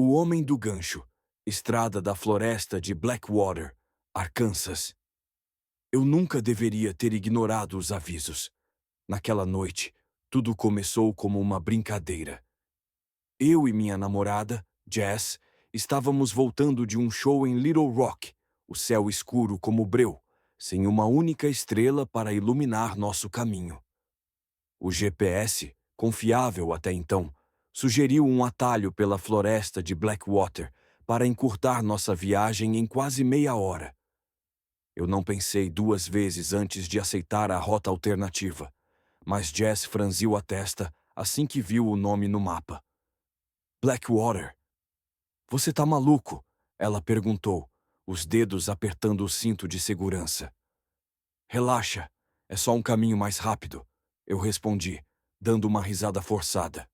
O Homem do Gancho, estrada da floresta de Blackwater, Arkansas. Eu nunca deveria ter ignorado os avisos. Naquela noite, tudo começou como uma brincadeira. Eu e minha namorada, Jess, estávamos voltando de um show em Little Rock, o céu escuro como breu, sem uma única estrela para iluminar nosso caminho. O GPS, confiável até então, sugeriu um atalho pela floresta de Blackwater para encurtar nossa viagem em quase meia hora. Eu não pensei duas vezes antes de aceitar a rota alternativa, mas Jess franziu a testa assim que viu o nome no mapa. Blackwater. Você tá maluco? Ela perguntou, os dedos apertando o cinto de segurança. Relaxa, é só um caminho mais rápido, eu respondi, dando uma risada forçada.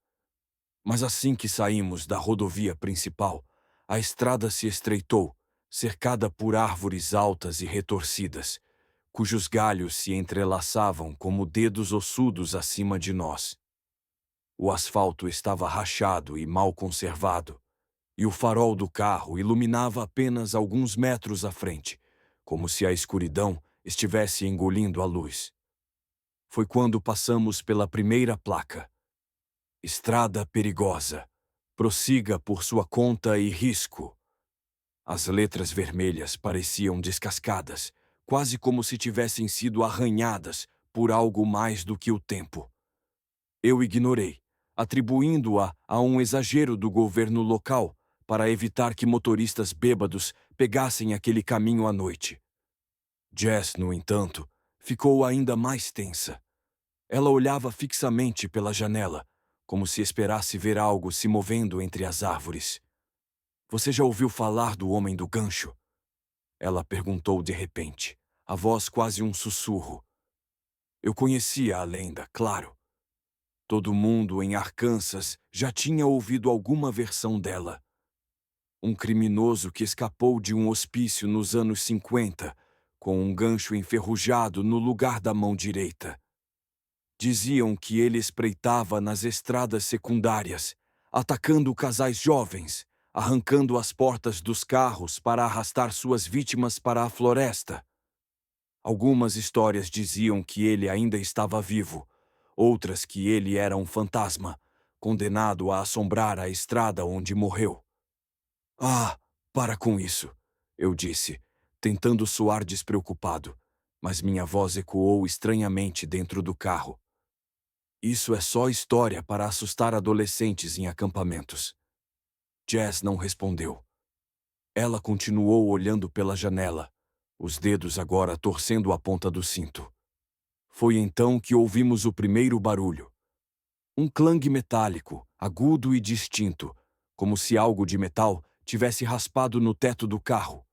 Mas assim que saímos da rodovia principal, a estrada se estreitou, cercada por árvores altas e retorcidas, cujos galhos se entrelaçavam como dedos ossudos acima de nós. O asfalto estava rachado e mal conservado, e o farol do carro iluminava apenas alguns metros à frente, como se a escuridão estivesse engolindo a luz. Foi quando passamos pela primeira placa. Estrada perigosa. Prossiga por sua conta e risco. As letras vermelhas pareciam descascadas, quase como se tivessem sido arranhadas por algo mais do que o tempo. Eu ignorei, atribuindo-a a um exagero do governo local para evitar que motoristas bêbados pegassem aquele caminho à noite. Jess, no entanto, ficou ainda mais tensa. Ela olhava fixamente pela janela, como se esperasse ver algo se movendo entre as árvores. Você já ouviu falar do Homem do Gancho? Ela perguntou de repente, a voz quase um sussurro. Eu conhecia a lenda, claro. Todo mundo em Arkansas já tinha ouvido alguma versão dela. Um criminoso que escapou de um hospício nos anos 50, com um gancho enferrujado no lugar da mão direita. Diziam que ele espreitava nas estradas secundárias, atacando casais jovens, arrancando as portas dos carros para arrastar suas vítimas para a floresta. Algumas histórias diziam que ele ainda estava vivo, outras que ele era um fantasma, condenado a assombrar a estrada onde morreu. Ah, para com isso, eu disse, tentando soar despreocupado, mas minha voz ecoou estranhamente dentro do carro. Isso é só história para assustar adolescentes em acampamentos. Jess não respondeu. Ela continuou olhando pela janela, os dedos agora torcendo a ponta do cinto. Foi então que ouvimos o primeiro barulho. Um clang metálico, agudo e distinto, como se algo de metal tivesse raspado no teto do carro.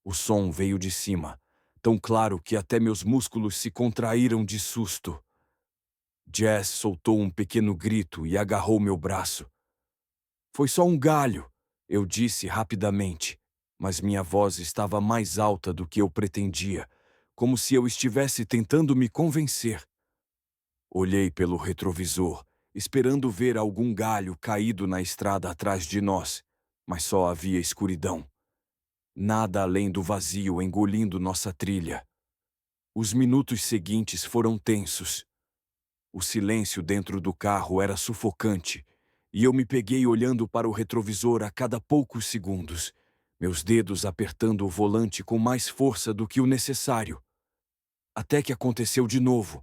O som veio de cima, tão claro que até meus músculos se contraíram de susto. Jess soltou um pequeno grito e agarrou meu braço. Foi só um galho, eu disse rapidamente, mas minha voz estava mais alta do que eu pretendia, como se eu estivesse tentando me convencer. Olhei pelo retrovisor, esperando ver algum galho caído na estrada atrás de nós, mas só havia escuridão. Nada além do vazio engolindo nossa trilha. Os minutos seguintes foram tensos. O silêncio dentro do carro era sufocante, e eu me peguei olhando para o retrovisor a cada poucos segundos, meus dedos apertando o volante com mais força do que o necessário. Até que aconteceu de novo.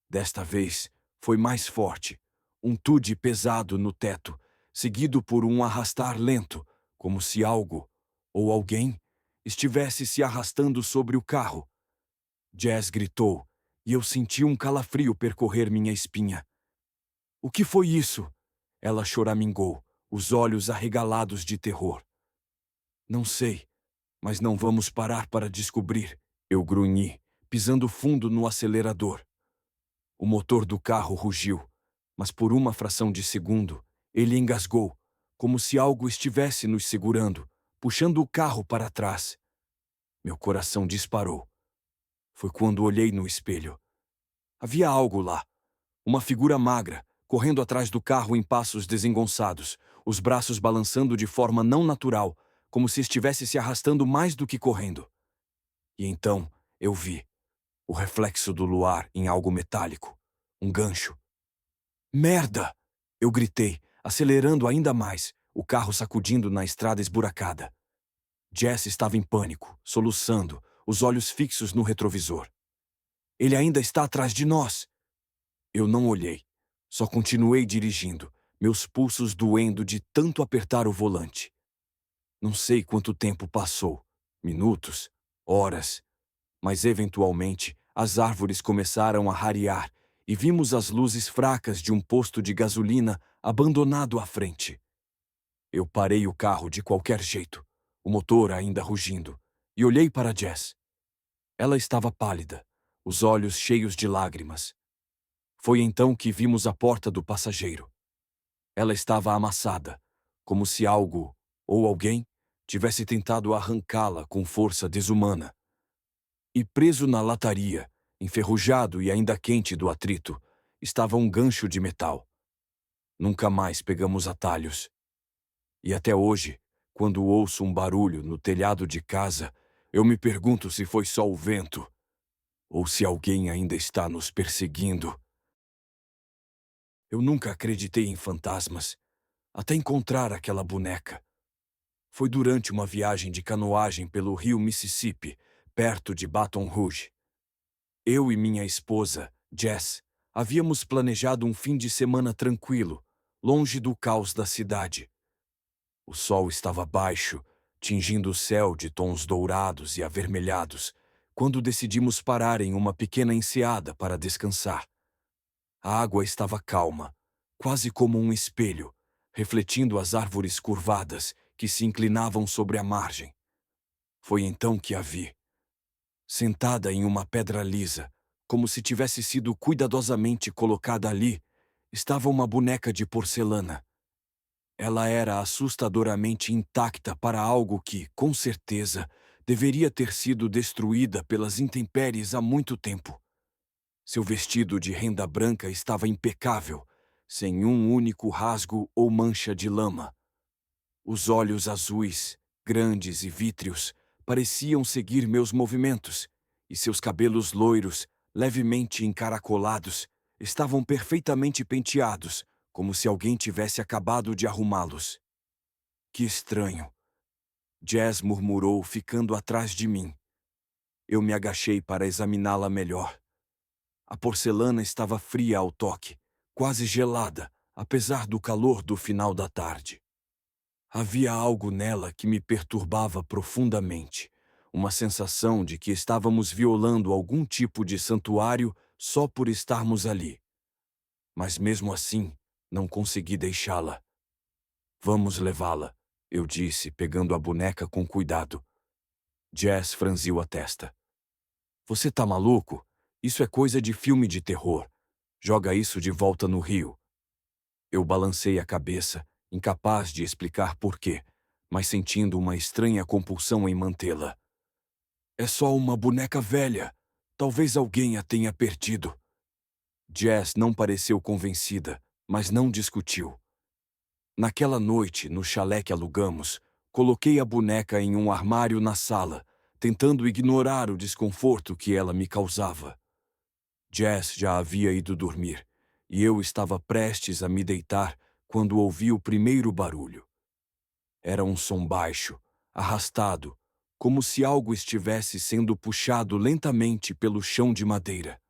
Desta vez, foi mais forte, um tude pesado no teto, seguido por um arrastar lento, como se algo, ou alguém, estivesse se arrastando sobre o carro. Jess gritou, e eu senti um calafrio percorrer minha espinha. O que foi isso? Ela choramingou, os olhos arregalados de terror. Não sei, mas não vamos parar para descobrir, eu grunhi, pisando fundo no acelerador. O motor do carro rugiu, mas por uma fração de segundo, ele engasgou, como se algo estivesse nos segurando, puxando o carro para trás. Meu coração disparou. Foi quando olhei no espelho. Havia algo lá, uma figura magra, correndo atrás do carro em passos desengonçados, os braços balançando de forma não natural, como se estivesse se arrastando mais do que correndo. E então eu vi o reflexo do luar em algo metálico, um gancho. Merda! Eu gritei, acelerando ainda mais, o carro sacudindo na estrada esburacada. Jess estava em pânico, soluçando, os olhos fixos no retrovisor. Ele ainda está atrás de nós! Eu não olhei, só continuei dirigindo, meus pulsos doendo de tanto apertar o volante. Não sei quanto tempo passou, minutos, horas, mas eventualmente as árvores começaram a rarear e vimos as luzes fracas de um posto de gasolina abandonado à frente. Eu parei o carro de qualquer jeito, o motor ainda rugindo, e olhei para Jess. Ela estava pálida, os olhos cheios de lágrimas. Foi então que vimos a porta do passageiro. Ela estava amassada, como se algo, ou alguém, tivesse tentado arrancá-la com força desumana. E preso na lataria, enferrujado e ainda quente do atrito, estava um gancho de metal. Nunca mais pegamos atalhos. E até hoje, quando ouço um barulho no telhado de casa, eu me pergunto se foi só o vento, ou se alguém ainda está nos perseguindo. Eu nunca acreditei em fantasmas, até encontrar aquela boneca. Foi durante uma viagem de canoagem pelo rio Mississippi, perto de Baton Rouge. Eu e minha esposa, Jess, havíamos planejado um fim de semana tranquilo, longe do caos da cidade. O sol estava baixo, tingindo o céu de tons dourados e avermelhados, quando decidimos parar em uma pequena enseada para descansar. A água estava calma, quase como um espelho, refletindo as árvores curvadas que se inclinavam sobre a margem. Foi então que a vi. Sentada em uma pedra lisa, como se tivesse sido cuidadosamente colocada ali, estava uma boneca de porcelana. Ela era assustadoramente intacta para algo que, com certeza, deveria ter sido destruída pelas intempéries há muito tempo. Seu vestido de renda branca estava impecável, sem um único rasgo ou mancha de lama. Os olhos azuis, grandes e vítreos, pareciam seguir meus movimentos, e seus cabelos loiros, levemente encaracolados, estavam perfeitamente penteados, como se alguém tivesse acabado de arrumá-los. Que estranho! Jess murmurou, ficando atrás de mim. Eu me agachei para examiná-la melhor. A porcelana estava fria ao toque, quase gelada, apesar do calor do final da tarde. Havia algo nela que me perturbava profundamente, uma sensação de que estávamos violando algum tipo de santuário só por estarmos ali. Mas mesmo assim, não consegui deixá-la. Vamos levá-la, eu disse, pegando a boneca com cuidado. Jess franziu a testa. Você tá maluco? Isso é coisa de filme de terror. Joga isso de volta no rio. Eu balancei a cabeça, incapaz de explicar por quê, mas sentindo uma estranha compulsão em mantê-la. É só uma boneca velha. Talvez alguém a tenha perdido. Jess não pareceu convencida, mas não discutiu. Naquela noite, no chalé que alugamos, coloquei a boneca em um armário na sala, tentando ignorar o desconforto que ela me causava. Jess já havia ido dormir, e eu estava prestes a me deitar quando ouvi o primeiro barulho. Era um som baixo, arrastado, como se algo estivesse sendo puxado lentamente pelo chão de madeira.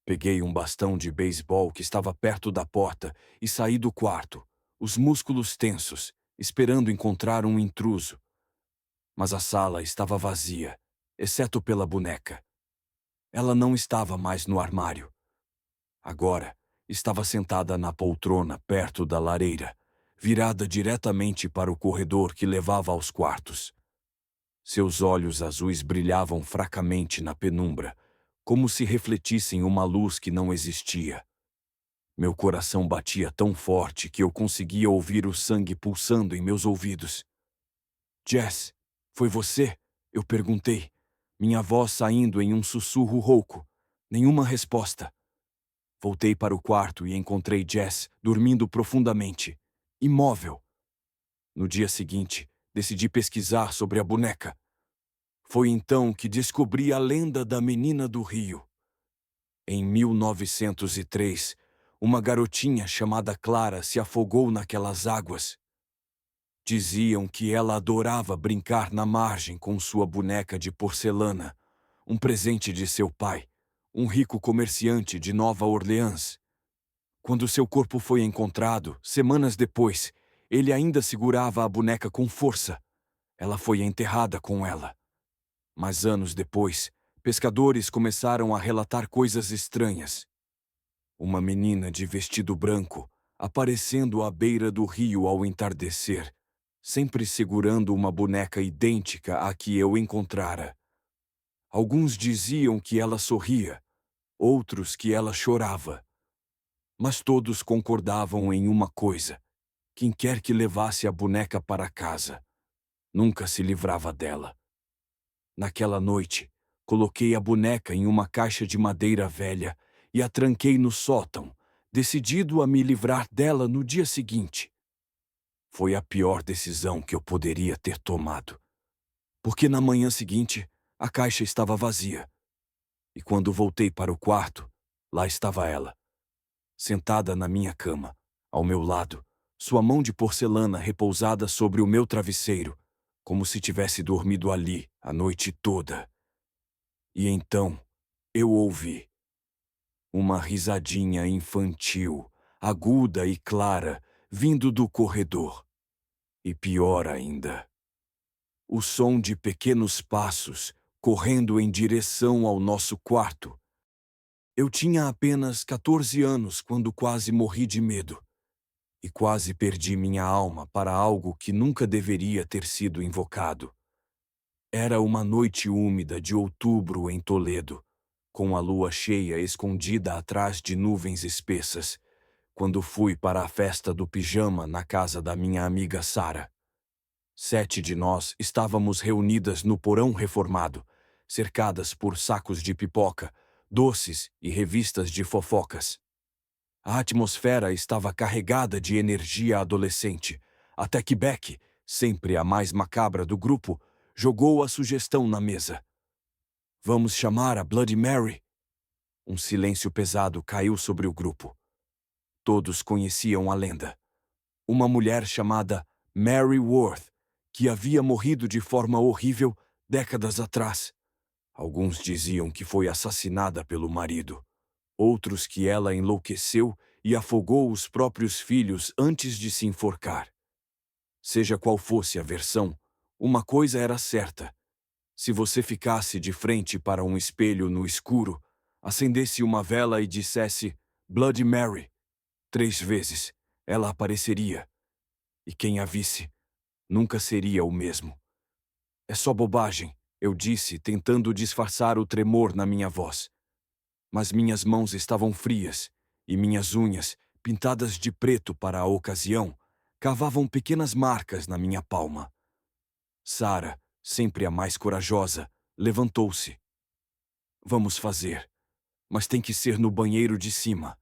Peguei um bastão de beisebol que estava perto da porta e saí do quarto, os músculos tensos, esperando encontrar um intruso. Mas a sala estava vazia, exceto pela boneca. Ela não estava mais no armário. Agora, estava sentada na poltrona perto da lareira, virada diretamente para o corredor que levava aos quartos. Seus olhos azuis brilhavam fracamente na penumbra, como se refletissem uma luz que não existia. Meu coração batia tão forte que eu conseguia ouvir o sangue pulsando em meus ouvidos. Jess, foi você? Eu perguntei, minha voz saindo em um sussurro rouco. Nenhuma resposta. Voltei para o quarto e encontrei Jess dormindo profundamente, imóvel, No dia seguinte, decidi pesquisar sobre a boneca. Foi então que descobri a lenda da Menina do Rio. Em 1903, uma garotinha chamada Clara se afogou naquelas águas. Diziam que ela adorava brincar na margem com sua boneca de porcelana, um presente de seu pai, um rico comerciante de Nova Orleans. Quando seu corpo foi encontrado, semanas depois, ele ainda segurava a boneca com força. Ela foi enterrada com ela. Mas anos depois, pescadores começaram a relatar coisas estranhas. Uma menina de vestido branco, aparecendo à beira do rio ao entardecer, sempre segurando uma boneca idêntica à que eu encontrara. Alguns diziam que ela sorria, outros que ela chorava. Mas todos concordavam em uma coisa: quem quer que levasse a boneca para casa, nunca se livrava dela. Naquela noite, coloquei a boneca em uma caixa de madeira velha e a tranquei no sótão, decidido a me livrar dela no dia seguinte. Foi a pior decisão que eu poderia ter tomado, porque na manhã seguinte, a caixa estava vazia. E quando voltei para o quarto, lá estava ela, sentada na minha cama, ao meu lado, sua mão de porcelana repousada sobre o meu travesseiro, como se tivesse dormido ali a noite toda. E então, eu ouvi uma risadinha infantil, aguda e clara, vindo do corredor. E pior ainda, o som de pequenos passos correndo em direção ao nosso quarto. Eu tinha apenas 14 anos quando quase morri de medo. E quase perdi minha alma para algo que nunca deveria ter sido invocado. Era uma noite úmida de outubro em Toledo, com a lua cheia escondida atrás de nuvens espessas, quando fui para a festa do pijama na casa da minha amiga Sara. 7 de nós estávamos reunidas no porão reformado, cercadas por sacos de pipoca, doces e revistas de fofocas. A atmosfera estava carregada de energia adolescente, até que Beck, sempre a mais macabra do grupo, jogou a sugestão na mesa. Vamos chamar a Bloody Mary? Um silêncio pesado caiu sobre o grupo. Todos conheciam a lenda. Uma mulher chamada Mary Worth, que havia morrido de forma horrível décadas atrás. Alguns diziam que foi assassinada pelo marido. Outros que ela enlouqueceu e afogou os próprios filhos antes de se enforcar. Seja qual fosse a versão, uma coisa era certa. Se você ficasse de frente para um espelho no escuro, acendesse uma vela e dissesse Bloody Mary 3 vezes, ela apareceria. E quem a visse, nunca seria o mesmo. É só bobagem, eu disse, tentando disfarçar o tremor na minha voz. Mas minhas mãos estavam frias, e minhas unhas, pintadas de preto para a ocasião, cavavam pequenas marcas na minha palma. Sara, sempre a mais corajosa, levantou-se. Vamos fazer, mas tem que ser no banheiro de cima.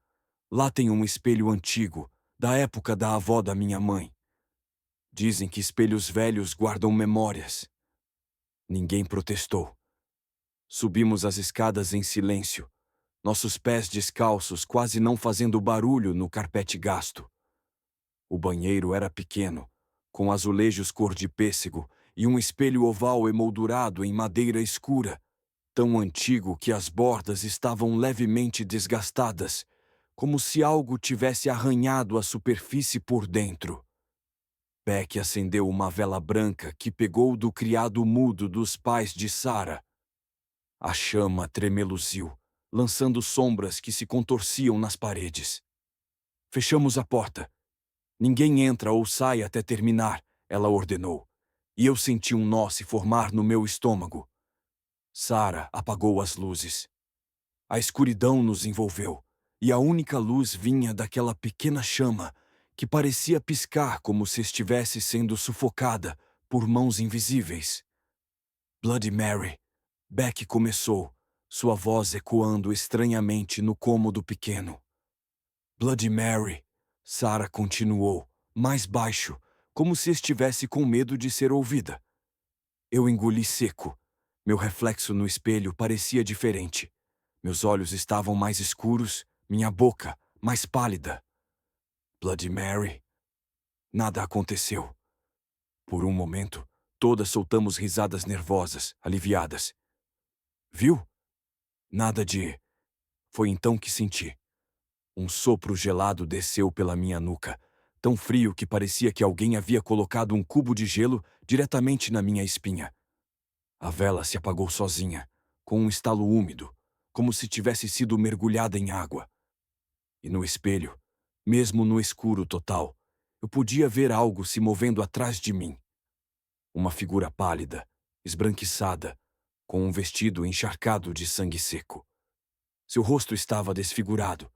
Lá tem um espelho antigo, da época da avó da minha mãe. Dizem que espelhos velhos guardam memórias. Ninguém protestou. Subimos as escadas em silêncio, nossos pés descalços quase não fazendo barulho no carpete gasto. O banheiro era pequeno, com azulejos cor de pêssego e um espelho oval emoldurado em madeira escura, tão antigo que as bordas estavam levemente desgastadas, como se algo tivesse arranhado a superfície por dentro. Beck acendeu uma vela branca que pegou do criado mudo dos pais de Sara. A chama tremeluziu, lançando sombras que se contorciam nas paredes. Fechamos a porta. Ninguém entra ou sai até terminar, ela ordenou, e eu senti um nó se formar no meu estômago. Sara apagou as luzes. A escuridão nos envolveu, e a única luz vinha daquela pequena chama que parecia piscar como se estivesse sendo sufocada por mãos invisíveis. Bloody Mary, Beck começou, sua voz ecoando estranhamente no cômodo pequeno. Bloody Mary, Sara continuou, mais baixo, como se estivesse com medo de ser ouvida. Eu engoli seco. Meu reflexo no espelho parecia diferente. Meus olhos estavam mais escuros, minha boca mais pálida. Bloody Mary. Nada aconteceu. Por um momento, todas soltamos risadas nervosas, aliviadas. Viu? Nada de... Foi então que senti. Um sopro gelado desceu pela minha nuca, tão frio que parecia que alguém havia colocado um cubo de gelo diretamente na minha espinha. A vela se apagou sozinha, com um estalo úmido, como se tivesse sido mergulhada em água. E no espelho, mesmo no escuro total, eu podia ver algo se movendo atrás de mim. Uma figura pálida, esbranquiçada, com um vestido encharcado de sangue seco. Seu rosto estava desfigurado,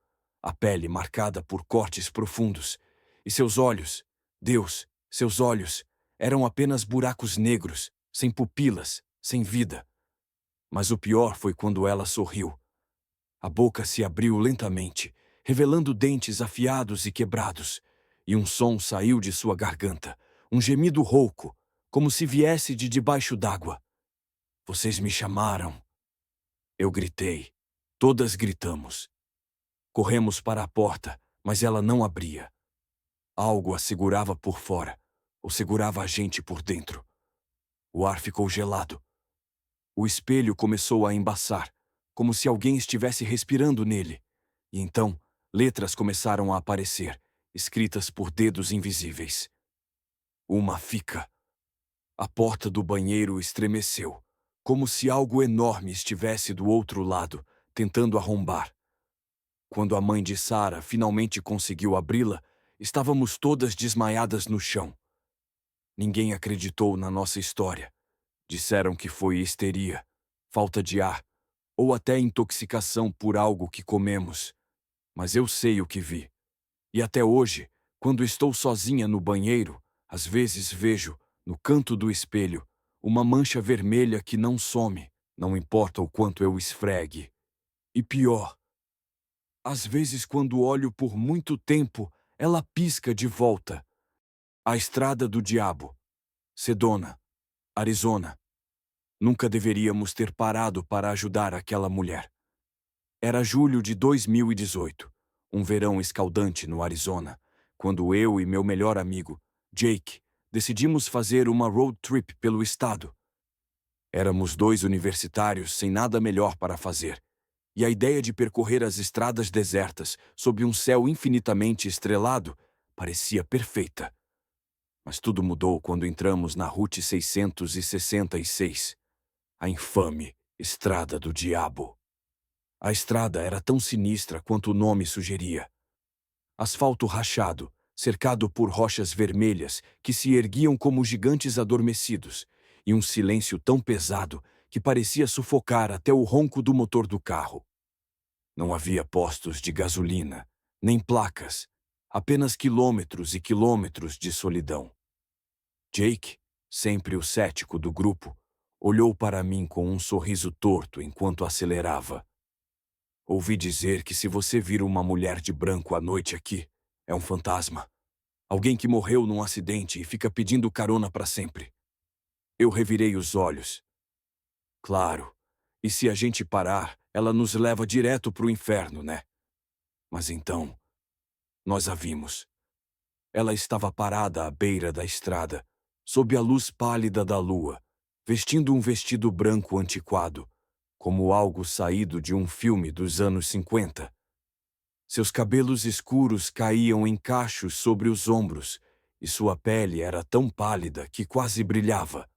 a pele marcada por cortes profundos, e seus olhos, Deus, seus olhos, eram apenas buracos negros, sem pupilas, sem vida. Mas o pior foi quando ela sorriu. A boca se abriu lentamente, revelando dentes afiados e quebrados, e um som saiu de sua garganta, um gemido rouco, como se viesse de debaixo d'água. Vocês me chamaram. Eu gritei. Todas gritamos. Corremos para a porta, mas ela não abria. Algo a segurava por fora, ou segurava a gente por dentro. O ar ficou gelado. O espelho começou a embaçar, como se alguém estivesse respirando nele. E então, letras começaram a aparecer, escritas por dedos invisíveis. Uma fica. A porta do banheiro estremeceu, como se algo enorme estivesse do outro lado, tentando arrombar. Quando a mãe de Sarah finalmente conseguiu abri-la, estávamos todas desmaiadas no chão. Ninguém acreditou na nossa história. Disseram que foi histeria, falta de ar, ou até intoxicação por algo que comemos. Mas eu sei o que vi. E até hoje, quando estou sozinha no banheiro, às vezes vejo, no canto do espelho, uma mancha vermelha que não some, não importa o quanto eu esfregue. E pior, às vezes quando olho por muito tempo, ela pisca de volta. A Estrada do Diabo. Sedona, Arizona. Nunca deveríamos ter parado para ajudar aquela mulher. Era julho de 2018, um verão escaldante no Arizona, quando eu e meu melhor amigo, Jake, decidimos fazer uma road trip pelo estado. Éramos dois universitários sem nada melhor para fazer, e a ideia de percorrer as estradas desertas sob um céu infinitamente estrelado parecia perfeita. Mas tudo mudou quando entramos na Route 666, a infame Estrada do Diabo. A estrada era tão sinistra quanto o nome sugeria. Asfalto rachado, cercado por rochas vermelhas que se erguiam como gigantes adormecidos, e um silêncio tão pesado que parecia sufocar até o ronco do motor do carro. Não havia postos de gasolina, nem placas, apenas quilômetros e quilômetros de solidão. Jake, sempre o cético do grupo, olhou para mim com um sorriso torto enquanto acelerava. Ouvi dizer que se você vir uma mulher de branco à noite aqui, é um fantasma. Alguém que morreu num acidente e fica pedindo carona para sempre. Eu revirei os olhos. Claro, e se a gente parar, ela nos leva direto para o inferno, né? Mas então, nós a vimos. Ela estava parada à beira da estrada, sob a luz pálida da lua, vestindo um vestido branco antiquado, como algo saído de um filme dos anos 50. Seus cabelos escuros caíam em cachos sobre os ombros, e sua pele era tão pálida que quase brilhava.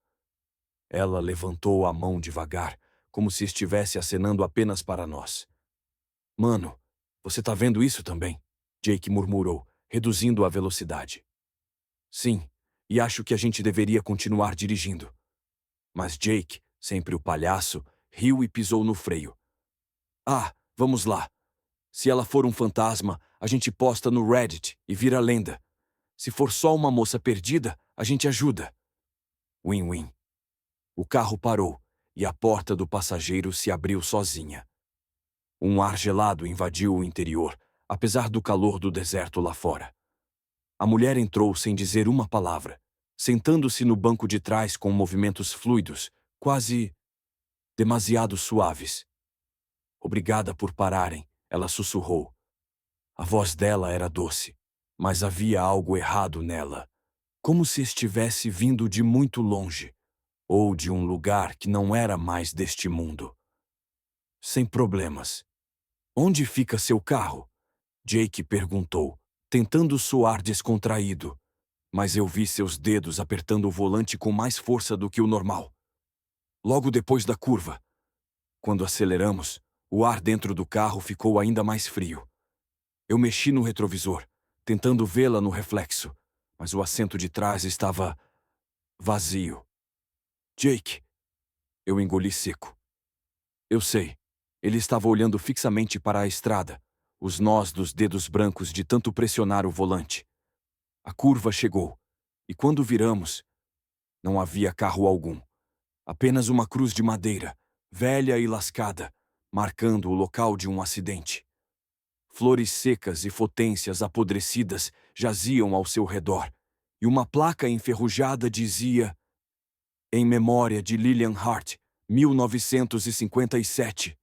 Ela levantou a mão devagar, como se estivesse acenando apenas para nós. Mano, você tá vendo isso também? Jake murmurou, reduzindo a velocidade. Sim, e acho que a gente deveria continuar dirigindo. Mas Jake, sempre o palhaço, riu e pisou no freio. Ah, vamos lá. Se ela for um fantasma, a gente posta no Reddit e vira lenda. Se for só uma moça perdida, a gente ajuda. Win-win. O carro parou e a porta do passageiro se abriu sozinha. Um ar gelado invadiu o interior, apesar do calor do deserto lá fora. A mulher entrou sem dizer uma palavra, sentando-se no banco de trás com movimentos fluidos, quase demasiado suaves. Obrigada por pararem, ela sussurrou. A voz dela era doce, mas havia algo errado nela, como se estivesse vindo de muito longe, ou de um lugar que não era mais deste mundo. Sem problemas. Onde fica seu carro? Jake perguntou, tentando soar descontraído, mas eu vi seus dedos apertando o volante com mais força do que o normal. Logo depois da curva. Quando aceleramos, o ar dentro do carro ficou ainda mais frio. Eu mexi no retrovisor, tentando vê-la no reflexo, mas o assento de trás estava vazio. Jake. Eu engoli seco. Eu sei. Ele estava olhando fixamente para a estrada, os nós dos dedos brancos de tanto pressionar o volante. A curva chegou, e quando viramos, não havia carro algum. Apenas uma cruz de madeira, velha e lascada, marcando o local de um acidente. Flores secas e potências apodrecidas jaziam ao seu redor, e uma placa enferrujada dizia: Em memória de Lillian Hart, 1957.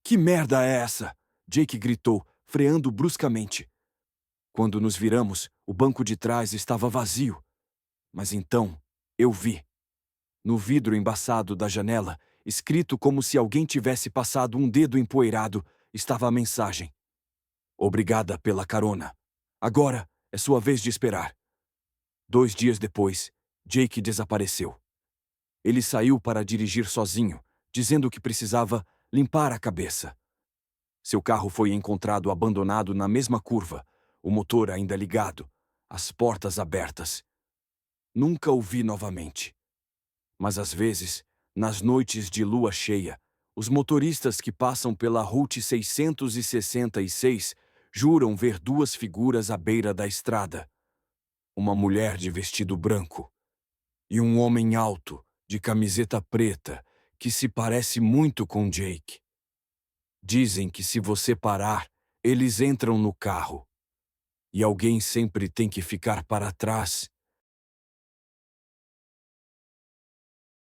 Que merda é essa? Jake gritou, freando bruscamente. Quando nos viramos, o banco de trás estava vazio. Mas então, eu vi. No vidro embaçado da janela, escrito como se alguém tivesse passado um dedo empoeirado, estava a mensagem: Obrigada pela carona. Agora é sua vez de esperar. 2 dias depois, Jake desapareceu. Ele saiu para dirigir sozinho, dizendo que precisava limpar a cabeça. Seu carro foi encontrado abandonado na mesma curva, o motor ainda ligado, as portas abertas. Nunca o vi novamente. Mas às vezes, nas noites de lua cheia, os motoristas que passam pela Route 666 juram ver 2 figuras à beira da estrada. Uma mulher de vestido branco e um homem alto, de camiseta preta, que se parece muito com Jake. Dizem que se você parar, eles entram no carro. E alguém sempre tem que ficar para trás